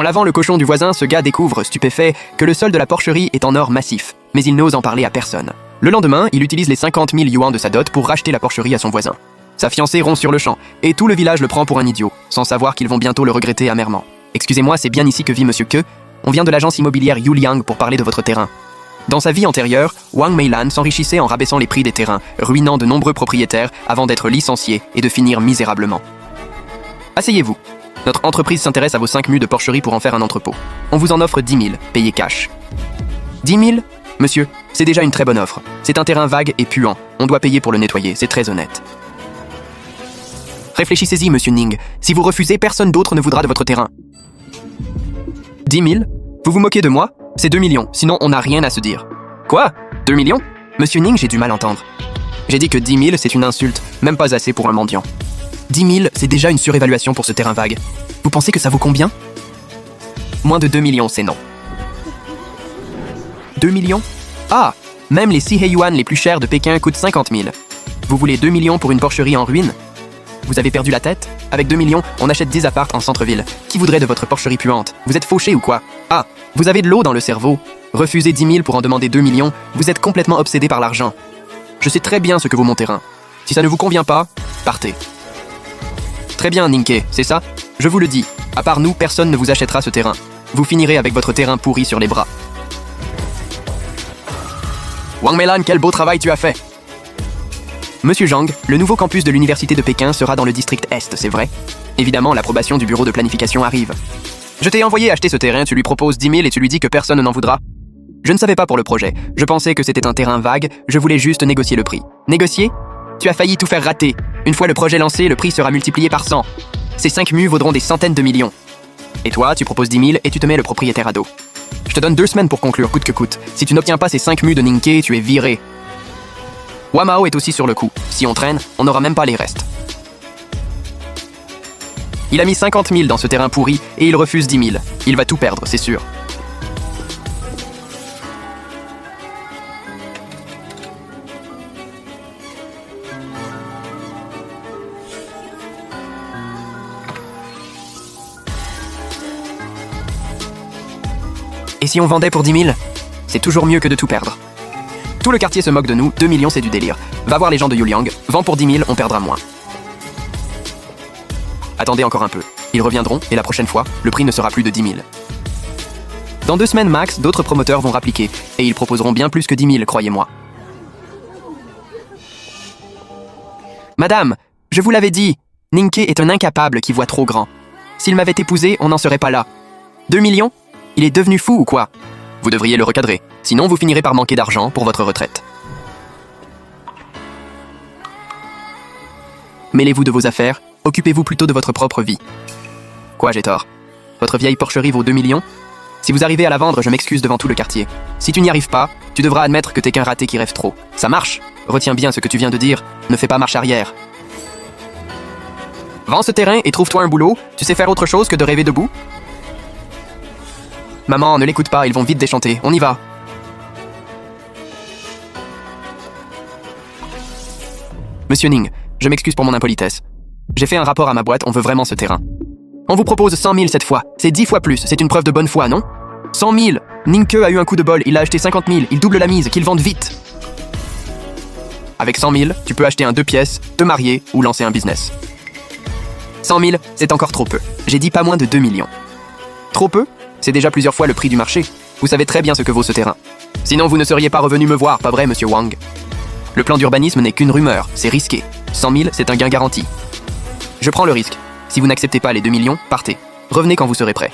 En lavant le cochon du voisin, ce gars découvre, stupéfait, que le sol de la porcherie est en or massif, mais il n'ose en parler à personne. Le lendemain, il utilise les 50 000 yuans de sa dot pour racheter la porcherie à son voisin. Sa fiancée rompt sur le champ, et tout le village le prend pour un idiot, sans savoir qu'ils vont bientôt le regretter amèrement. « Excusez-moi, c'est bien ici que vit Monsieur Ke. On vient de l'agence immobilière Yuliang pour parler de votre terrain. » Dans sa vie antérieure, Wang Meilan s'enrichissait en rabaissant les prix des terrains, ruinant de nombreux propriétaires avant d'être licencié et de finir misérablement. Asseyez-vous. Notre entreprise s'intéresse à vos 5 mues de porcherie pour en faire un entrepôt. On vous en offre 10 000, payé cash. 10 000 ? Monsieur, c'est déjà une très bonne offre. C'est un terrain vague et puant. On doit payer pour le nettoyer, c'est très honnête. Réfléchissez-y, monsieur Ning. Si vous refusez, personne d'autre ne voudra de votre terrain. 10 000 ? Vous vous moquez de moi ? C'est 2 millions, sinon on n'a rien à se dire. Quoi ? 2 millions ? Monsieur Ning, j'ai du mal à entendre. J'ai dit que 10 000, c'est une insulte, même pas assez pour un mendiant. 10 000, c'est déjà une surévaluation pour ce terrain vague. Vous pensez que ça vaut combien ? Moins de 2 millions, c'est non. 2 millions ? Ah, même les 6 yuan les plus chers de Pékin coûtent 50 000. Vous voulez 2 millions pour une porcherie en ruine ? Vous avez perdu la tête ? Avec 2 millions, on achète 10 apparts en centre-ville. Qui voudrait de votre porcherie puante ? Vous êtes fauché ou quoi ? Ah, vous avez de l'eau dans le cerveau. Refusez 10 000 pour en demander 2 millions, vous êtes complètement obsédé par l'argent. Je sais très bien ce que vaut mon terrain. Si ça ne vous convient pas, partez. Très bien, Ninke, c'est ça ? Je vous le dis, à part nous, personne ne vous achètera ce terrain. Vous finirez avec votre terrain pourri sur les bras. Wang Meilan, quel beau travail tu as fait ! Monsieur Zhang, le nouveau campus de l'université de Pékin sera dans le district Est, c'est vrai ? Évidemment, l'approbation du bureau de planification arrive. Je t'ai envoyé acheter ce terrain, tu lui proposes 10 000 et tu lui dis que personne n'en voudra. Je ne savais pas pour le projet. Je pensais que c'était un terrain vague, je voulais juste négocier le prix. Négocier ? Tu as failli tout faire rater. Une fois le projet lancé, le prix sera multiplié par 100. Ces 5 mues vaudront des centaines de millions. Et toi, tu proposes 10 000 et tu te mets le propriétaire à dos. Je te donne 2 semaines pour conclure, coûte que coûte. Si tu n'obtiens pas ces 5 mues de Ninke, tu es viré. Wamao est aussi sur le coup. Si on traîne, on n'aura même pas les restes. Il a mis 50 000 dans ce terrain pourri et il refuse 10 000. Il va tout perdre, c'est sûr. Et si on vendait pour 10 000 ? C'est toujours mieux que de tout perdre. Tout le quartier se moque de nous, 2 millions c'est du délire. Va voir les gens de Yuliang, vends pour 10 000, on perdra moins. Attendez encore un peu. Ils reviendront, et la prochaine fois, le prix ne sera plus de 10 000. Dans 2 semaines max, d'autres promoteurs vont rappliquer, et ils proposeront bien plus que 10 000, croyez-moi. Madame, je vous l'avais dit, Ninke est un incapable qui voit trop grand. S'il m'avait épousé, on n'en serait pas là. 2 millions ? Il est devenu fou ou quoi ? Vous devriez le recadrer, sinon vous finirez par manquer d'argent pour votre retraite. Mêlez-vous de vos affaires, occupez-vous plutôt de votre propre vie. Quoi, j'ai tort ? Votre vieille porcherie vaut 2 millions ? Si vous arrivez à la vendre, je m'excuse devant tout le quartier. Si tu n'y arrives pas, tu devras admettre que t'es qu'un raté qui rêve trop. Ça marche ? Retiens bien ce que tu viens de dire, ne fais pas marche arrière. Vends ce terrain et trouve-toi un boulot, tu sais faire autre chose que de rêver debout ? Maman, ne l'écoute pas, ils vont vite déchanter, on y va. Monsieur Ning, je m'excuse pour mon impolitesse. J'ai fait un rapport à ma boîte, on veut vraiment ce terrain. On vous propose 100 000 cette fois, c'est 10 fois plus, c'est une preuve de bonne foi, non ? 100 000 Ninke a eu un coup de bol, il a acheté 50 000, il double la mise, qu'il vende vite. Avec 100 000, tu peux acheter un 2 pièces, te marier ou lancer un business. 100 000, c'est encore trop peu. J'ai dit pas moins de 2 millions. Trop peu ? C'est déjà plusieurs fois le prix du marché. Vous savez très bien ce que vaut ce terrain. Sinon, vous ne seriez pas revenu me voir, pas vrai, monsieur Wang ? Le plan d'urbanisme n'est qu'une rumeur, c'est risqué. 100 000, c'est un gain garanti. Je prends le risque. Si vous n'acceptez pas les 2 millions, partez. Revenez quand vous serez prêt.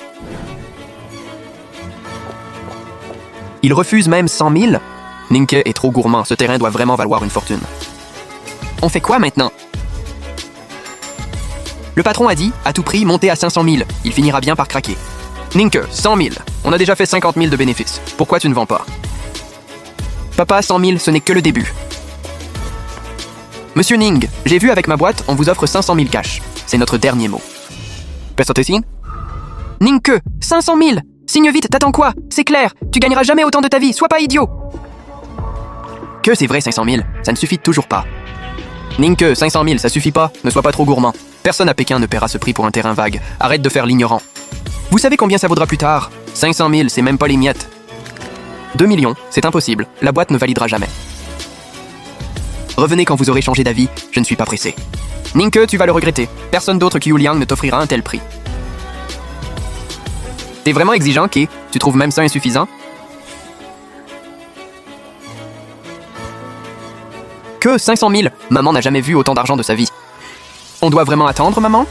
Il refuse même 100 000 ? Ninke est trop gourmand, ce terrain doit vraiment valoir une fortune. On fait quoi maintenant ? Le patron a dit, à tout prix, montez à 500 000. Il finira bien par craquer. Ninke, 100 000. On a déjà fait 50 000 de bénéfices. Pourquoi tu ne vends pas ? Papa, 100 000, ce n'est que le début. Monsieur Ning, j'ai vu avec ma boîte, on vous offre 500 000 cash. C'est notre dernier mot. Personne signe ? Ninke, 500 000 ! Signe vite, t'attends quoi ? C'est clair, tu gagneras jamais autant de ta vie, sois pas idiot ! Que c'est vrai 500 000, ça ne suffit toujours pas. Ninke, 500 000, ça suffit pas, ne sois pas trop gourmand. Personne à Pékin ne paiera ce prix pour un terrain vague. Arrête de faire l'ignorant. Vous savez combien ça vaudra plus tard? 500 000, c'est même pas les miettes. 2 millions, c'est impossible. La boîte ne validera jamais. Revenez quand vous aurez changé d'avis, je ne suis pas pressé. Ninke, tu vas le regretter. Personne d'autre que Yu Liang ne t'offrira un tel prix. T'es vraiment exigeant, Ke? Tu trouves même ça insuffisant? Que 500 000? Maman n'a jamais vu autant d'argent de sa vie. On doit vraiment attendre, maman?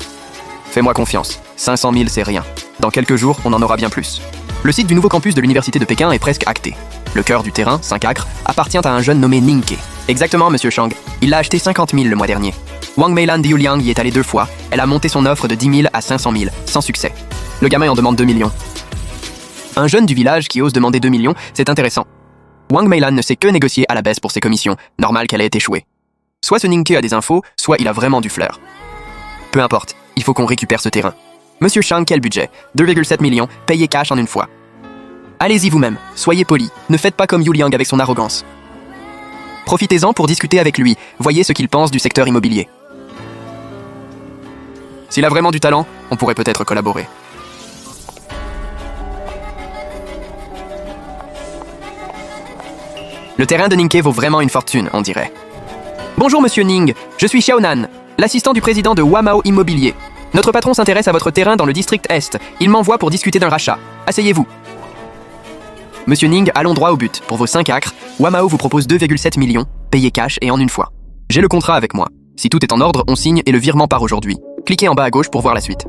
Fais-moi confiance. 500 000, c'est rien. Dans quelques jours, on en aura bien plus. Le site du nouveau campus de l'université de Pékin est presque acté. Le cœur du terrain, 5 acres, appartient à un jeune nommé Ninke. Exactement, monsieur Chang. Il l'a acheté 50 000 le mois dernier. Wang Meilan de Yu Liang y est allée 2 fois. Elle a monté son offre de 10 000 à 500 000, sans succès. Le gamin en demande 2 millions. Un jeune du village qui ose demander 2 millions, c'est intéressant. Wang Meilan ne sait que négocier à la baisse pour ses commissions. Normal qu'elle ait échoué. Soit ce Ninke a des infos, soit il a vraiment du flair. Peu importe, il faut qu'on récupère ce terrain. Monsieur Chang, quel budget? 2,7 millions, payé cash en une fois. Allez-y vous-même, soyez poli, ne faites pas comme Yu Liang avec son arrogance. Profitez-en pour discuter avec lui, voyez ce qu'il pense du secteur immobilier. S'il a vraiment du talent, on pourrait peut-être collaborer. Le terrain de Ninke vaut vraiment une fortune, on dirait. Bonjour monsieur Ning, je suis Xiaonan, l'assistant du président de Wamao Immobilier. Notre patron s'intéresse à votre terrain dans le district Est. Il m'envoie pour discuter d'un rachat. Asseyez-vous. Monsieur Ning, allons droit au but. Pour vos 5 acres, Wamao vous propose 2,7 millions, payé cash et en une fois. J'ai le contrat avec moi. Si tout est en ordre, on signe et le virement part aujourd'hui. Cliquez en bas à gauche pour voir la suite.